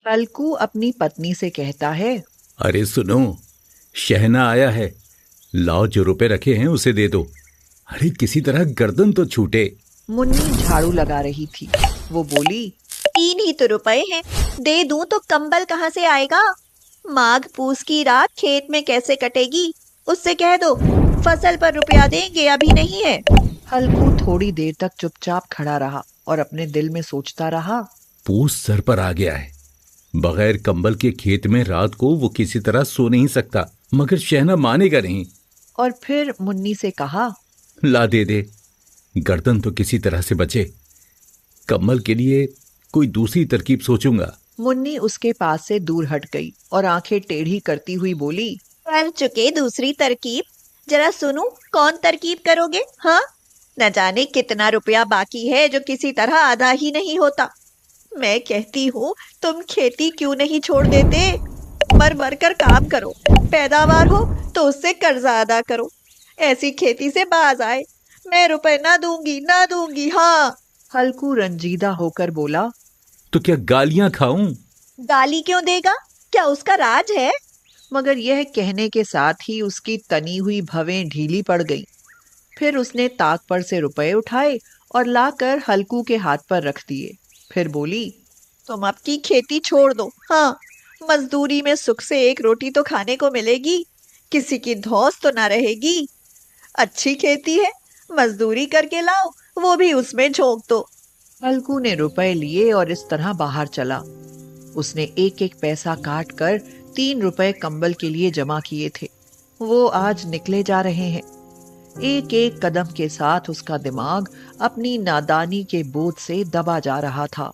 हल्कू अपनी पत्नी से कहता है। अरे सुनो, शहना आया है, लाओ जो रुपए रखे हैं उसे दे दो। अरे किसी तरह गर्दन तो छूटे। मुन्नी झाड़ू लगा रही थी। वो बोली, 3 ही तो रुपए हैं, दे दूं तो कंबल कहाँ से आएगा? माघ पूस की रात खेत में कैसे कटेगी? उससे कह दो फसल पर रुपया देंगे, अभी नहीं है। हल्कू थोड़ी देर तक चुपचाप खड़ा रहा और अपने दिल में सोचता रहा। पूस सर पर आ गया है। बगैर कंबल के खेत में रात को वो किसी तरह सो नहीं सकता, मगर शहना मानेगा नहीं। और फिर मुन्नी से कहा, ला दे दे, गर्दन तो किसी तरह से बचे। कंबल के लिए कोई दूसरी तरकीब सोचूंगा। मुन्नी उसके पास से दूर हट गई और आंखें टेढ़ी करती हुई बोली, कर चुके दूसरी तरकीब, जरा सुनूं कौन तरकीब करोगे? हाँ, न जाने कितना रुपया बाकी है जो किसी तरह आधा ही नहीं होता। मैं कहती हूँ तुम खेती क्यों नहीं छोड़ देते? मर मर कर काम करो, पैदावार हो तो उससे कर्जा अदा करो। ऐसी खेती से बाज आए। मैं रुपए ना दूंगी, ना दूंगी। हाँ। हल्कू रंजीदा होकर बोला, तो क्या गालियां खाऊं? गाली क्यों देगा? क्या उसका राज है? मगर यह कहने के साथ ही उसकी तनी हुई भवें ढीली पड़ गईं। फिर उसने ताक पर से रुपए उठाए और लाकर हल्कू के हाथ पर रख दिए। फिर बोली, तुम अब की खेती छोड़ दो। हाँ, मजदूरी में सुख से एक रोटी तो खाने को मिलेगी, किसी की धौंस तो ना रहेगी। अच्छी खेती है, मजदूरी करके लाओ, वो भी उसमें झोंक दो। हल्कू ने रुपए लिए और इस तरह बाहर चला। उसने एक एक पैसा काट कर 3 रुपए कंबल के लिए जमा किए थे। वो आज निकले जा रहे हैं। एक एक कदम के साथ उसका दिमाग अपनी नादानी के बोझ से दबा जा रहा था।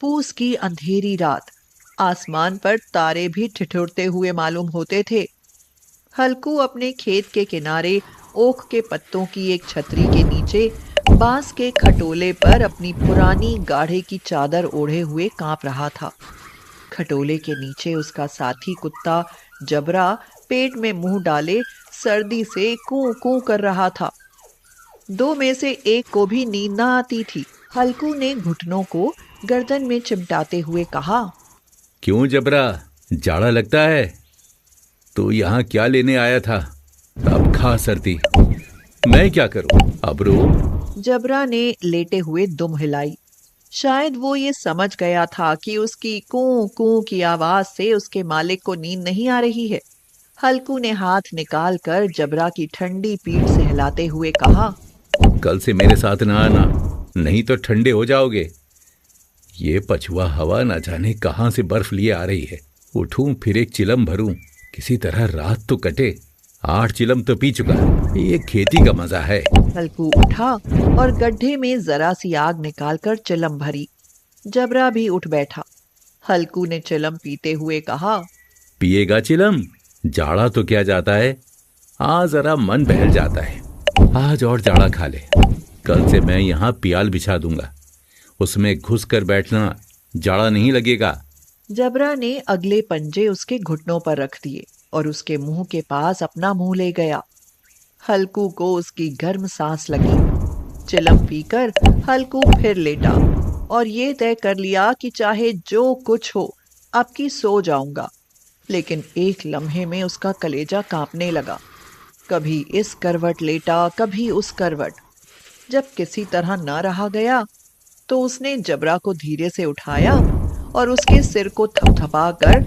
पूस की अंधेरी रात, आसमान पर तारे भी ठिठुरते हुए मालूम होते थे। हल्कू अपने खेत के किनारे ओक के पत्तों की एक छतरी के नीचे बांस के खटोले पर अपनी पुरानी गाढ़े की चादर ओढ़े हुए कांप रहा था। खटोले के नीचे उसका साथी कुत्ता जबरा पेट में मुंह डाले सर्दी से कूं कूं कर रहा था। 2 में से एक को भी नींद न आती थी। हल्कू ने घुटनों को गर्दन में चिमटाते हुए कहा, क्यों जबरा, जाड़ा लगता है? तो यहाँ क्या लेने आया था? अब खा सर्दी, मैं क्या करूं? अब रो। जबरा ने लेटे हुए दुम हिलाई। शायद वो ये समझ गया था कि उसकी कूं कूं की आवाज से उसके मालिक को नींद नहीं आ रही है। हल्कू ने हाथ निकालकर जबरा की ठंडी पीठ सहलाते हुए कहा, कल से मेरे साथ ना आना, नहीं तो ठंडे हो जाओगे। ये पछुआ हवा ना जाने कहां से बर्फ लिए आ रही है। उठूं फिर एक चिलम भरूं, किसी तरह रात तो कटे। 8 चिलम तो पी चुका, ये खेती का मजा है। हल्कू उठा और गड्ढे में जरा सी आग निकालकर चिलम भरी। जबरा भी उठ बैठा। हल्कू ने चिलम पीते हुए कहा, पिएगा चिलम? जाड़ा तो क्या जाता है, जरा मन बहल जाता है। आज और जाड़ा खा ले। कल से मैं यहाँ पियाल बिछा दूंगा, उसमें घुस कर बैठना, जाड़ा नहीं लगेगा। जबरा ने अगले पंजे उसके घुटनों पर रख दिए और उसके मुंह के पास अपना मुंह ले गया। हल्कू को उसकी गर्म सांस लगी। चिलम पीकर हल्कू फिर लेटा और ये तय कर लिया कि चाहे जो कुछ हो, अब की सो जाऊंगा। लेकिन एक लम्हे में उसका कलेजा कांपने लगा। कभी इस करवट लेटा, कभी उस करवट। जब किसी तरह न रहा गया तो उसने जबरा को धीरे से उठाया और उसके सिर को थपथपाकर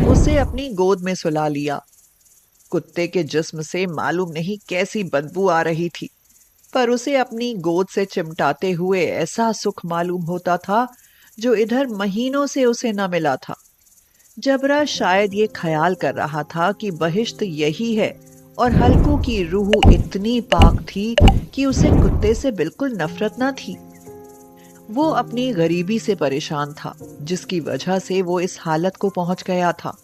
उसे अपनी गोद में सुला लिया। कुत्ते के जिस्म से मालूम नहीं कैसी बदबू आ रही थी, पर उसे अपनी गोद से चिमटाते हुए ऐसा सुख मालूम होता था जो इधर महीनों से उसे न मिला था। जबरा शायद ये ख्याल कर रहा था कि बहिश्त यही है, और हल्कू की रूह इतनी पाक थी कि उसे कुत्ते से बिल्कुल नफरत न थी। वो अपनी गरीबी से परेशान था, जिसकी वजह से वो इस हालत को पहुंच गया था।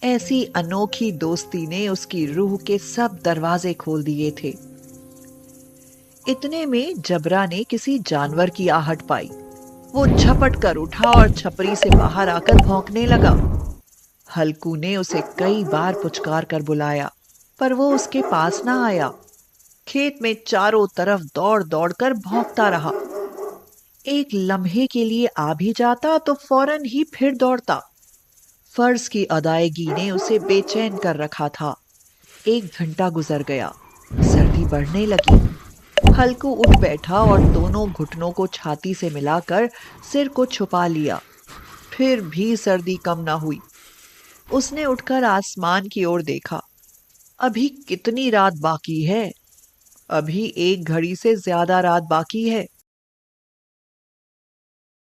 ऐसी अनोखी दोस्ती ने उसकी रूह के सब दरवाजे खोल दिए थे। इतने में जबरा ने किसी जानवर की आहट पाई। वो झपट कर उठा और छपरी से बाहर आकर भौंकने लगा। हल्कू ने उसे कई बार पुचकार कर बुलाया, पर वो उसके पास ना आया। खेत में चारों तरफ दौड़ दौड़ कर भौंकता रहा। एक लम्हे के लिए आ भी जाता तो फौरन ही फिर दौड़ता। फर्ज की अदायगी ने उसे बेचैन कर रखा था। 1 घंटा गुजर गया। सर्दी बढ़ने लगी। हल्कू उठ बैठा और दोनों घुटनों को छाती से मिलाकर सिर को छुपा लिया। फिर भी सर्दी कम ना हुई। उसने उठकर आसमान की ओर देखा। अभी कितनी रात बाकी है? अभी 1 घड़ी से ज्यादा रात बाकी है।